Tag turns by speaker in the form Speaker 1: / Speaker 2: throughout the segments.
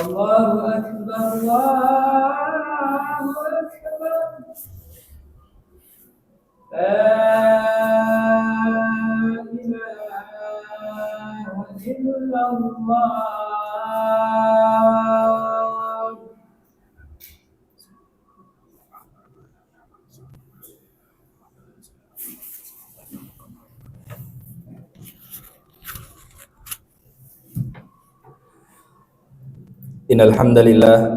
Speaker 1: الله أكبر الله أكبر. لا إله إلا الله.
Speaker 2: Innal hamdalillah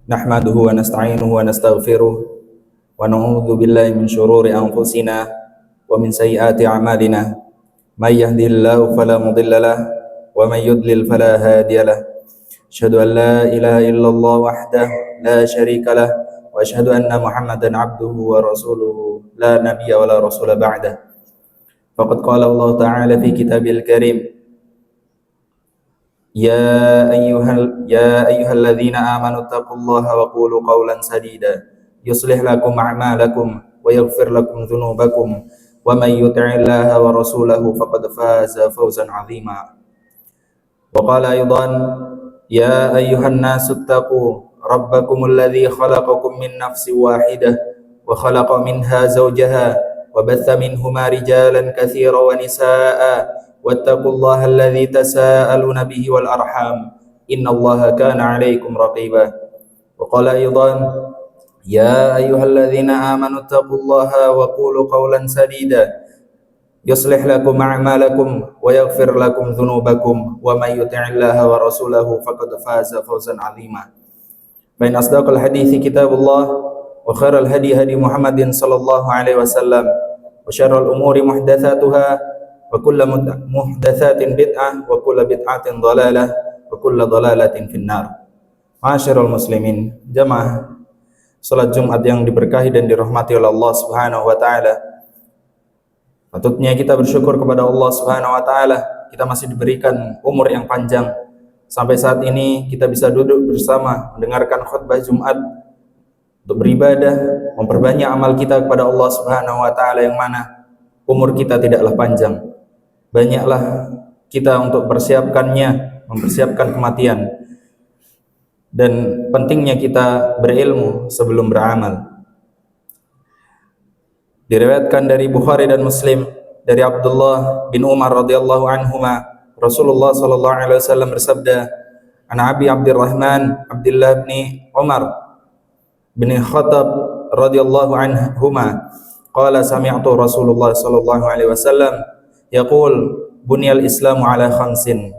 Speaker 2: nahmaduhu wa nasta'inuhu wa nastaghfiruh wa na'udzu billahi min shururi anfusina wa min sayyiati a'malina may yahdihillahu fala mudilla lahu wa may yudlil fala hadiya lahu. Asyhadu an la ilaha illallah wahdahu la syarika lahu wa asyhadu anna Muhammadan abduhu wa rasuluhu la nabiyya wa la rasula ba'dahu. Faqad qala Allah ta'ala fi kitabil karim يا أيها الذين آمنوا اتقوا الله وقولوا قولا سديدا يصلح لكم أعمالكم ويغفر لكم ذنوبكم ومن يطع الله ورسوله فقد فاز فوزا عظيما. وقال أيضا يا أيها الناس اتقوا ربكم الذي خلقكم من نفس واحدة وخلق منها زوجها وبث منهما رجالا كثيرا ونساء واتقوا الله الذي تساءلون به والأرحام إن الله كان عليكم رقيبا. وقال أيضا يا أيها الذين آمنوا اتقوا الله وقولوا قولا سديدا يصلح لكم أعمالكم ويغفر لكم ذنوبكم ومن يطع الله ورسوله فقد فاز فوزا عظيما. فإن أصدق الحديث كتاب الله وخير الهدي هدي محمد صلى الله عليه وسلم وشر الأمور محدثاتها wa kullu muhdatsatin bid'ah wa kullu bid'atin dhalalah wa kullu dhalalatin finnar. Ma'asyiral muslimin, jamaah salat Jumat yang diberkahi dan dirahmati oleh Allah Subhanahu wa taala. Patutnya kita bersyukur kepada Allah Subhanahu wa taala, kita masih diberikan umur yang panjang sampai saat ini kita bisa duduk bersama mendengarkan khutbah Jumat untuk beribadah, memperbanyak amal kita kepada Allah Subhanahu wa taala yang mana umur kita tidaklah panjang. Banyaklah kita untuk mempersiapkan kematian, dan pentingnya kita berilmu sebelum beramal. Diriwayatkan dari Bukhari dan Muslim dari Abdullah bin Umar radhiyallahu anhuma, Rasulullah sallallahu alaihi wasallam bersabda, "An Abi Abdurrahman Abdullah bin Umar bin Khattab radhiyallahu anhuma qala sami'tu Rasulullah sallallahu alaihi wasallam yaqul bunyal islamu ala khamsin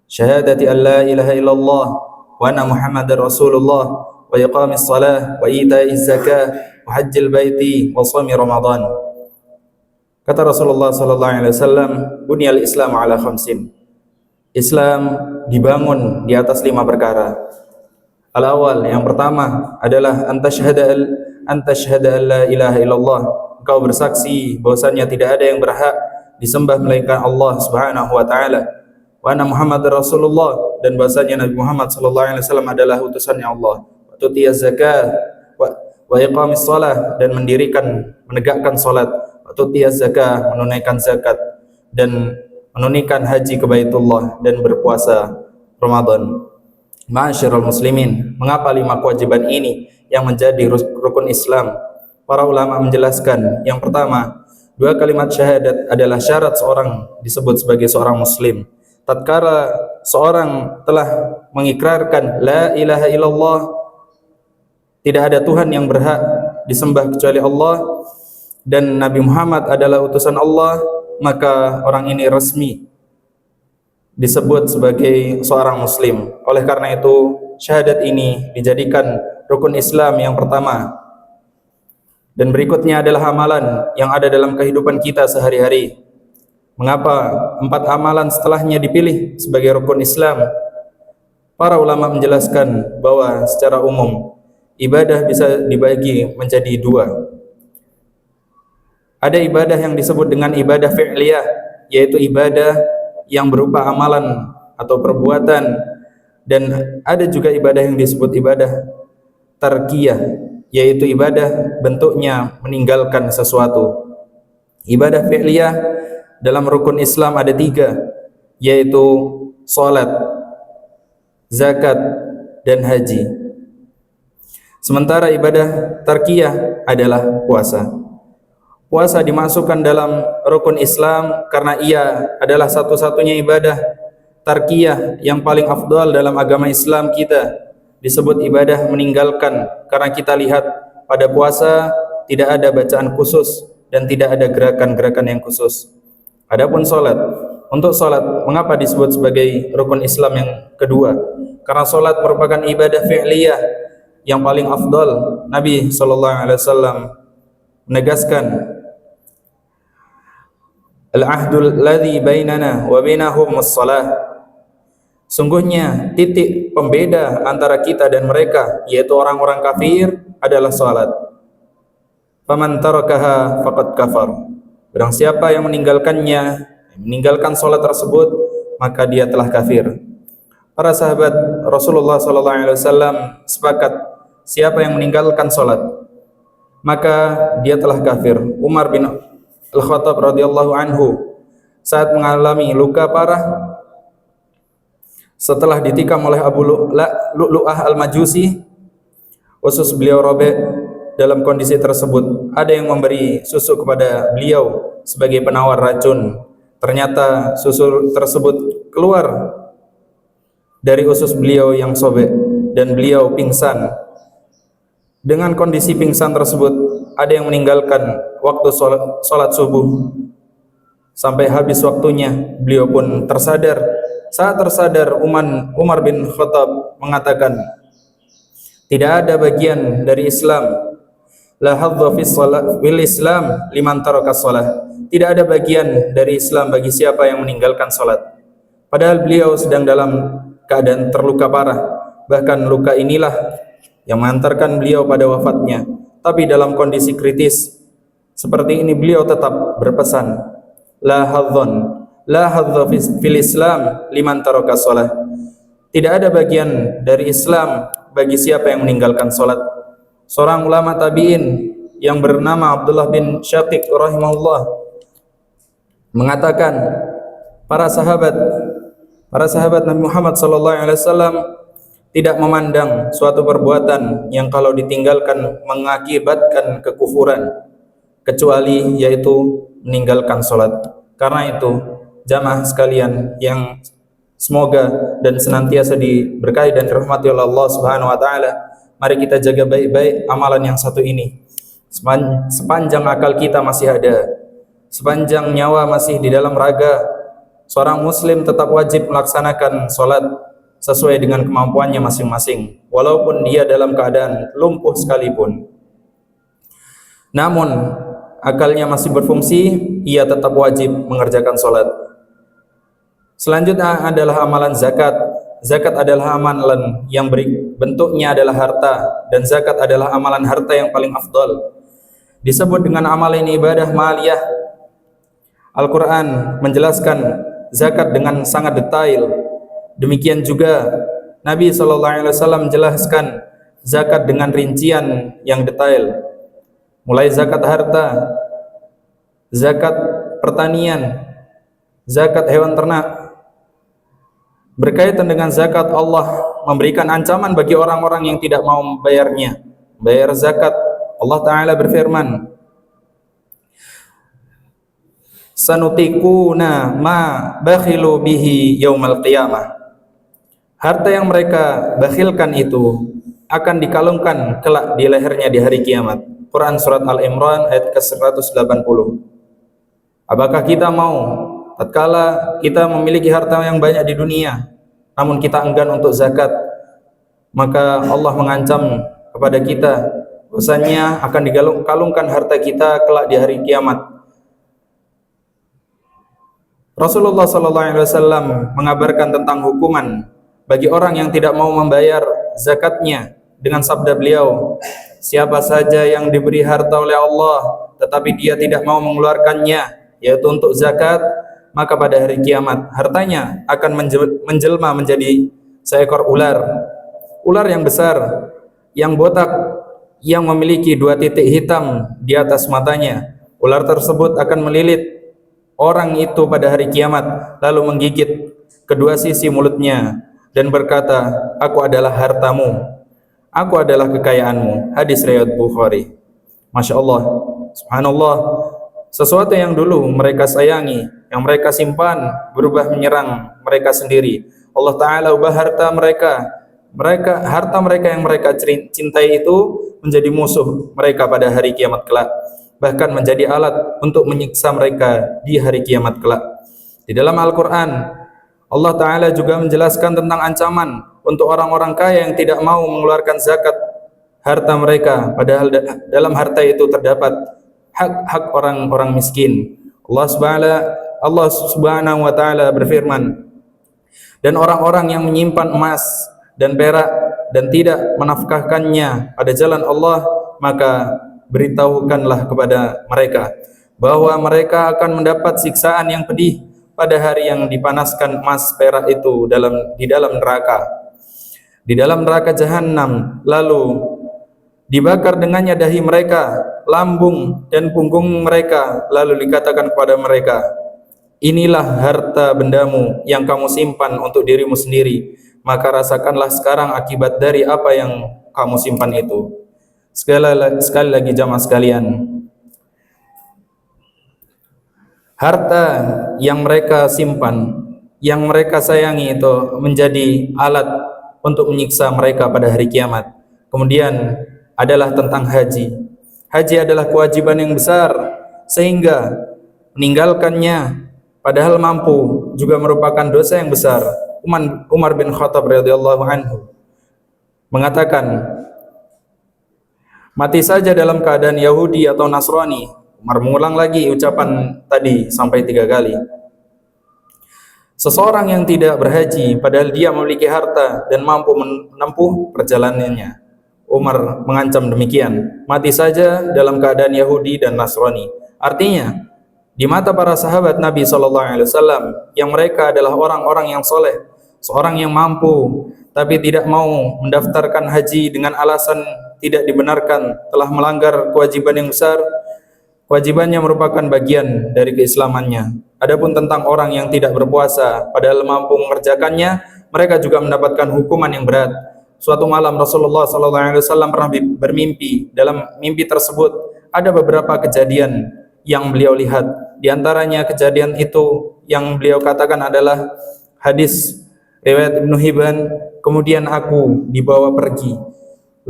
Speaker 2: syahadati an la ilaha illallah wa anna muhammadar rasulullah wa iqamis salah wa ita'iz zakah wa hajjil baiti wa shaumi ramadan." Kata Rasulullah sallallahu alaihi wasallam, bunyal islamu ala khamsin, Islam dibangun di atas 5 perkara. Al-awwal, yang pertama adalah antashhada an la ilaha illallah, engkau bersaksi bahwasanya tidak ada yang berhak disembah melainkan Allah Subhanahu wa taala, wa anna Muhammadar Rasulullah, dan bahwasanya Nabi Muhammad sallallahu alaihi wasallam adalah utusannya Allah, wa tutiyaz zakah wa iqamis shalah, dan menegakkan salat, wa tutiyaz zakah, menunaikan zakat, dan menunaikan haji ke Baitullah, dan berpuasa Ramadan. Ma'asyiral muslimin, mengapa 5 kewajiban ini yang menjadi rukun Islam? Para ulama menjelaskan, yang pertama, 2 kalimat syahadat adalah syarat seorang disebut sebagai seorang muslim. Tatkala seorang telah mengikrarkan la ilaha illallah, tidak ada Tuhan yang berhak disembah kecuali Allah, dan Nabi Muhammad adalah utusan Allah, maka orang ini resmi disebut sebagai seorang muslim. Oleh karena itu, syahadat ini dijadikan rukun Islam yang pertama. Dan berikutnya adalah amalan yang ada dalam kehidupan kita sehari-hari. Mengapa 4 amalan setelahnya dipilih sebagai rukun Islam? Para ulama menjelaskan bahwa secara umum ibadah bisa dibagi menjadi 2. Ada ibadah yang disebut dengan ibadah fi'liyah, yaitu ibadah yang berupa amalan atau perbuatan, dan ada juga ibadah yang disebut ibadah tarkiyah, yaitu ibadah bentuknya meninggalkan sesuatu. Ibadah fi'liyah dalam rukun Islam ada 3, yaitu salat, zakat, dan haji. Sementara ibadah tarkiyah adalah puasa. Puasa dimasukkan dalam rukun Islam karena ia adalah satu-satunya ibadah tarkiyah yang paling afdal dalam agama Islam kita. Disebut ibadah meninggalkan karena kita lihat pada puasa tidak ada bacaan khusus dan tidak ada gerakan-gerakan yang khusus. Adapun salat, untuk salat mengapa disebut sebagai rukun Islam yang kedua? Karena salat merupakan ibadah fi'liyah yang paling afdal. Nabi sallallahu alaihi wasallam menegaskan, al-ahdul ladzi bainana wa bainahum as-salah. Sungguhnya titik pembeda antara kita dan mereka, yaitu orang-orang kafir, adalah salat. Faman tarakaha faqad kafar. Barang siapa yang meninggalkannya, meninggalkan salat tersebut, maka dia telah kafir. Para sahabat Rasulullah sallallahu alaihi wasallam sepakat, siapa yang meninggalkan salat, maka dia telah kafir. Umar bin Al-Khattab radhiyallahu anhu saat mengalami luka parah setelah ditikam oleh Abu Lu'lu'ah al-Majusi, usus beliau robek. Dalam kondisi tersebut ada yang memberi susu kepada beliau sebagai penawar racun. Ternyata susu tersebut keluar dari usus beliau yang sobek dan beliau pingsan. Dengan kondisi pingsan tersebut ada yang meninggalkan waktu sholat subuh sampai habis waktunya. Beliau pun tersadar. Saat tersadar, Umar bin Khattab mengatakan, tidak ada bagian dari Islam, la hadza fil Islam liman taraka shalah. Tidak ada bagian dari Islam bagi siapa yang meninggalkan salat. Padahal beliau sedang dalam keadaan terluka parah. Bahkan luka inilah yang mengantarkan beliau pada wafatnya. Tapi dalam kondisi kritis seperti ini beliau tetap berpesan, la hadza fil Islam liman taraka shalah. Tidak ada bagian dari Islam bagi siapa yang meninggalkan salat. Seorang ulama tabi'in yang bernama Abdullah bin Syaqiq rahimahullah mengatakan, para sahabat Nabi Muhammad sallallahu alaihi wasallam tidak memandang suatu perbuatan yang kalau ditinggalkan mengakibatkan kekufuran, kecuali yaitu meninggalkan salat. Karena itu jamaah sekalian yang semoga dan senantiasa diberkahi dan dirahmati oleh Allah Subhanahu wa taala, mari kita jaga baik-baik amalan yang satu ini. Sepanjang akal kita masih ada, sepanjang nyawa masih di dalam raga, seorang muslim tetap wajib melaksanakan salat sesuai dengan kemampuannya masing-masing, walaupun dia dalam keadaan lumpuh sekalipun. Namun akalnya masih berfungsi, ia tetap wajib mengerjakan salat. Selanjutnya adalah amalan zakat. Zakat adalah amalan yang bentuknya adalah harta, dan zakat adalah amalan harta yang paling afdal. Disebut dengan amalan ibadah maliyah. Al-Quran menjelaskan zakat dengan sangat detail. Demikian juga Nabi SAW menjelaskan zakat dengan rincian yang detail. Mulai zakat harta, zakat pertanian, zakat hewan ternak. Berkaitan dengan zakat, Allah memberikan ancaman bagi orang-orang yang tidak mau membayarnya, bayar zakat. Allah Ta'ala berfirman, sanutikuna ma bakhilu bihi yaumal qiyamah. Harta yang mereka bakhilkan itu akan dikalungkan kelak di lehernya di hari kiamat. Quran Surat Al-Imran ayat ke-180. Apakah kita mau tatkala kita memiliki harta yang banyak di dunia, namun kita enggan untuk zakat, maka Allah mengancam kepada kita bahwasanya akan dikalungkan harta kita kelak di hari kiamat. Rasulullah SAW mengabarkan tentang hukuman bagi orang yang tidak mau membayar zakatnya dengan sabda beliau, siapa saja yang diberi harta oleh Allah tetapi dia tidak mau mengeluarkannya, yaitu untuk zakat, maka pada hari kiamat hartanya akan menjelma menjadi seekor ular yang besar, yang botak, yang memiliki 2 titik hitam di atas matanya. Ular tersebut akan melilit orang itu pada hari kiamat, lalu menggigit kedua sisi mulutnya. dan berkata, aku adalah hartamu, aku adalah kekayaanmu. Hadis riwayat Bukhari. Masya Allah, subhanallah, sesuatu yang dulu mereka sayangi, yang mereka simpan, berubah menyerang mereka sendiri. Allah Ta'ala ubah harta mereka, harta mereka yang mereka cintai itu menjadi musuh mereka pada hari kiamat kelak, bahkan menjadi alat untuk menyiksa mereka di hari kiamat kelak. Di dalam Al-Quran, Allah Ta'ala juga menjelaskan tentang ancaman untuk orang-orang kaya yang tidak mau mengeluarkan zakat harta mereka, padahal dalam harta itu terdapat hak-hak orang-orang miskin. Allah Subhanahu wa Ta'ala berfirman, dan orang-orang yang menyimpan emas dan perak dan tidak menafkahkannya pada jalan Allah, maka beritahukanlah kepada mereka bahwa mereka akan mendapat siksaan yang pedih pada hari yang dipanaskan emas perak itu di dalam neraka jahanam, lalu dibakar dengannya dahi mereka, lambung dan punggung mereka, lalu dikatakan kepada mereka, inilah harta bendamu yang kamu simpan untuk dirimu sendiri, maka rasakanlah sekarang akibat dari apa yang kamu simpan itu. Sekali lagi jamaah sekalian, harta yang mereka simpan, yang mereka sayangi itu menjadi alat untuk menyiksa mereka pada hari kiamat. Kemudian adalah tentang haji. Haji adalah kewajiban yang besar, sehingga meninggalkannya padahal mampu juga merupakan dosa yang besar. Umar bin Khattab radhiyallahu anhu mengatakan, mati saja dalam keadaan Yahudi atau Nasrani. Umar mengulang lagi ucapan tadi sampai 3 kali. Seseorang yang tidak berhaji padahal dia memiliki harta dan mampu menempuh perjalanannya, Umar mengancam demikian, mati saja dalam keadaan Yahudi dan Nasrani. Artinya, di mata para sahabat Nabi SAW, yang mereka adalah orang-orang yang soleh, seorang yang mampu tapi tidak mau mendaftarkan haji dengan alasan tidak dibenarkan, telah melanggar kewajiban yang besar. Kewajibannya merupakan bagian dari keislamannya. Adapun tentang orang yang tidak berpuasa padahal mampu mengerjakannya, mereka juga mendapatkan hukuman yang berat. Suatu malam Rasulullah SAW pernah bermimpi. Dalam mimpi tersebut ada beberapa kejadian yang beliau lihat. Di antaranya kejadian itu yang beliau katakan adalah hadis riwayat Ibnu Hibban, kemudian aku dibawa pergi.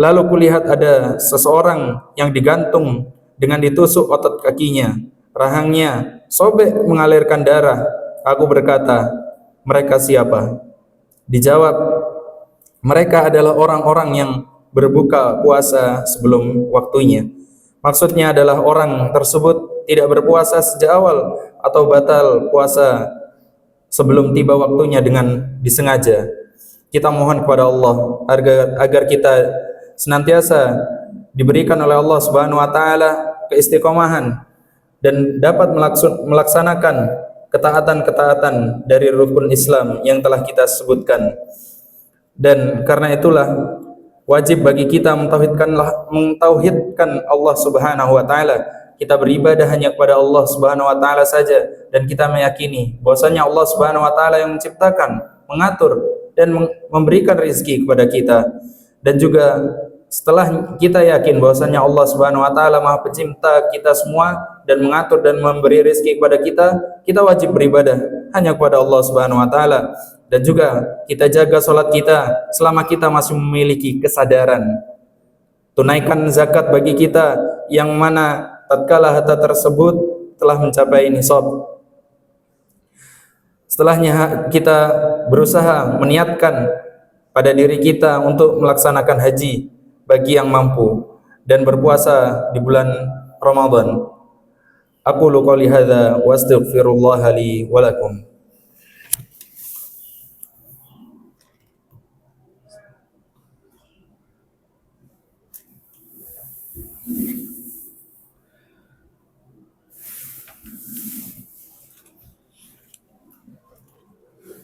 Speaker 2: Lalu kulihat ada seseorang yang digantung dengan ditusuk otot kakinya, rahangnya sobek mengalirkan darah. Aku berkata, mereka siapa? Dijawab, mereka adalah orang-orang yang berbuka puasa sebelum waktunya. Maksudnya adalah orang tersebut tidak berpuasa sejak awal atau batal puasa sebelum tiba waktunya dengan disengaja. Kita mohon kepada Allah agar kita senantiasa diberikan oleh Allah Subhanahu wa Ta'ala keistiqomahan dan dapat melaksanakan ketaatan-ketaatan dari rukun Islam yang telah kita sebutkan. Dan karena itulah wajib bagi kita mentauhidkan Allah Subhanahu wa Ta'ala. Kita beribadah hanya kepada Allah Subhanahu wa Ta'ala saja, dan kita meyakini bahwasanya Allah Subhanahu wa Ta'ala yang menciptakan, mengatur dan memberikan rezeki kepada kita. Dan juga setelah kita yakin bahwasanya Allah Subhanahu wa Ta'ala Maha Pencipta kita semua dan mengatur dan memberi rezeki kepada kita, kita wajib beribadah hanya kepada Allah Subhanahu wa Ta'ala. Dan juga kita jaga salat kita selama kita masih memiliki kesadaran. Tunaikan zakat bagi kita yang mana tatkala harta tersebut telah mencapai nisab. Setelahnya kita berusaha meniatkan pada diri kita untuk melaksanakan haji bagi yang mampu dan berpuasa di bulan Ramadan. Aqulu qouli hadza wa astaghfirullah li wa lakum.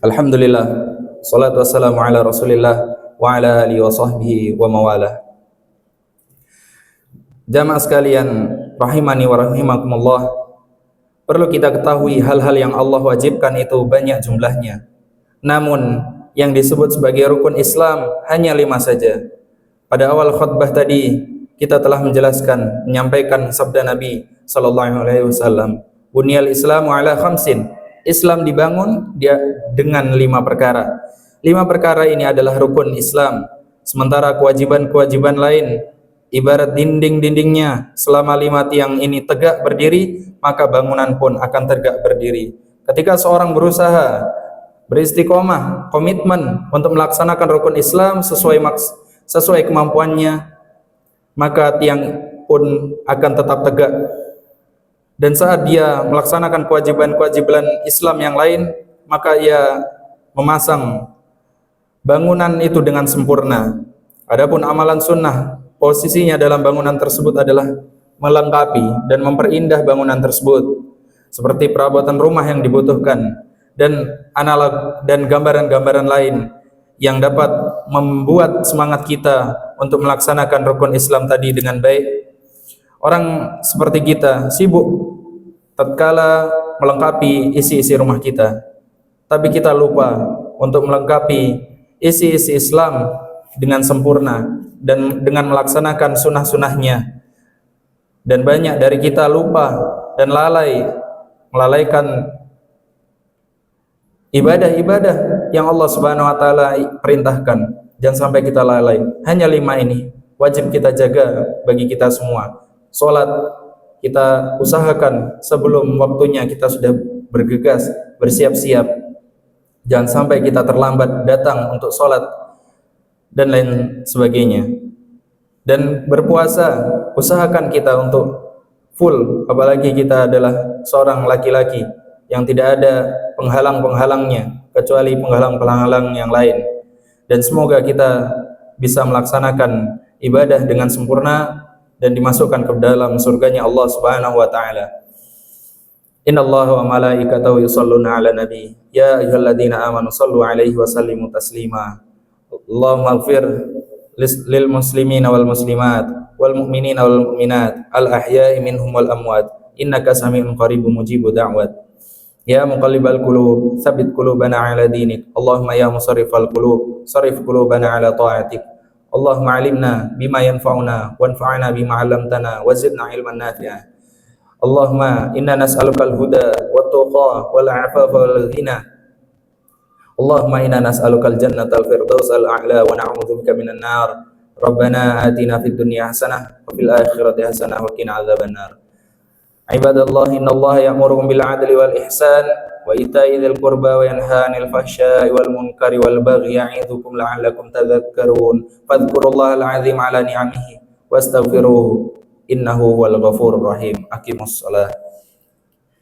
Speaker 2: Alhamdulillah, salatu wassalamu ala rasulillah wa ala alihi wa sahbihi wa mawalah. Jamaah sekalian rahimani wa rahimakumullah, perlu kita ketahui hal-hal yang Allah wajibkan itu banyak jumlahnya. Namun yang disebut sebagai rukun Islam hanya 5 saja. Pada awal khutbah tadi kita telah menjelaskan, menyampaikan sabda Nabi sallallahu alaihi wasallam, "Bunyal Islamu ala khamsin." Islam dibangun dia dengan 5 perkara. 5 perkara ini adalah rukun Islam. Sementara kewajiban-kewajiban lain ibarat dinding-dindingnya, selama 5 tiang ini tegak berdiri, maka bangunan pun akan tegak berdiri. Ketika seorang berusaha beristiqomah, komitmen untuk melaksanakan rukun Islam sesuai kemampuannya, maka tiang pun akan tetap tegak. Dan saat dia melaksanakan kewajiban-kewajiban Islam yang lain, maka ia memasang bangunan itu dengan sempurna. Adapun amalan sunnah, posisinya dalam bangunan tersebut adalah melengkapi dan memperindah bangunan tersebut, seperti perabotan rumah yang dibutuhkan dan analog dan gambaran-gambaran lain yang dapat membuat semangat kita untuk melaksanakan rukun Islam tadi dengan baik. Orang seperti kita sibuk tatkala melengkapi isi-isi rumah kita, tapi kita lupa untuk melengkapi isi-isi Islam dengan sempurna dan dengan melaksanakan sunnah-sunnahnya. Dan banyak dari kita lupa dan melalaikan ibadah-ibadah yang Allah Subhanahu wa taala perintahkan. Jangan sampai kita lalai. Hanya 5 ini wajib kita jaga bagi kita semua. Salat kita usahakan sebelum waktunya kita sudah bergegas, bersiap-siap. Jangan sampai kita terlambat datang untuk salat dan lain sebagainya. Dan berpuasa, usahakan kita untuk full, apalagi kita adalah seorang laki-laki yang tidak ada penghalang-penghalangnya kecuali penghalang-penghalang yang lain. Dan semoga kita bisa melaksanakan ibadah dengan sempurna dan dimasukkan ke dalam surganya Allah Subhanahu wa taala. Innallaha wa malaikatahu yusholluna 'alan nabi ya ayyuhalladzina amanu shallu 'alaihi wa sallimu taslima. Allahumma ighfir lil muslimina wal muslimat wal mu'minina wal mu'minat al ahya'i minhum wal amwat innaka sami'un qaribun mujibud da'wat. Ya muqallibal qulub tsabbit qulubana 'ala dinik. Allahumma ya musarrifal qulub sarrif qulubana 'ala ta'atik. Allahumma 'allimna bima yanfa'una wanfa'na bima 'allamtana wa zidna 'ilman nafi'a. Allahumma inna nas'alukal huda wat tuqa wal 'afafa wal ghina. Allahumma inna nas'alukal jannatal firdausal a'la wa na'udzubika minan nar. Rabbana atina fid dunya hasanah wa fil akhirati hasanah wa qina adzabannar. Ibadallah, innallaha ya'muru bil 'adli wal ihsan wa ita'i dzil qurba wa yanha 'anil fahsya'i wal munkari wal baghi ya'idzukum la'allakum tadhakkarun. Fadhkurullahal 'azim 'ala ni'amihi wastaghfiruhu innahu huwal ghafurur rahim. Aqimus shalah.